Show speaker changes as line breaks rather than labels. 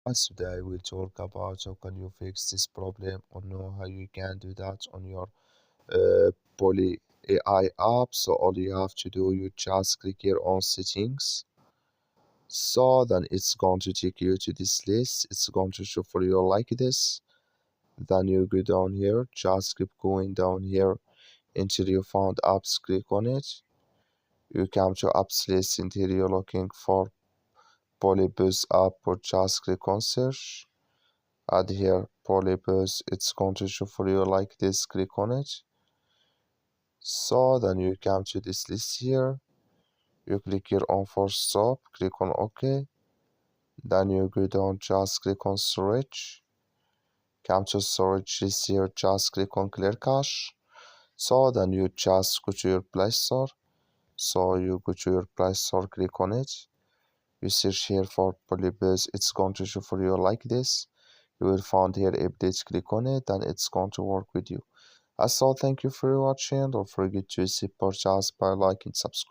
Today we'll talk about how can you fix this problem or know how you can do that on your Poly AI app. So all you have to do, you just click here on settings. So then it's going to take you to this list. It's going to show for you like this. Then you go down here, just keep going down here until you found apps, click on it. You come to apps list and here you're looking for PolyBuzz app or just click on search. Add here PolyBuzz, it's going to show for you like this, click on it. So then you come to this list here, you click here on Forcestop, click on OK. Then you go down, just click on storage. Come to storage list here, just click on clear cache. So then you just go to your Play Store. So you go to your Play Store, click on it. You search here for PolyBuzz, it's going to show for you like this. You will find here updates, click on it, and it's going to work with you. As all, thank you for watching. Don't forget to support us by liking, subscribe.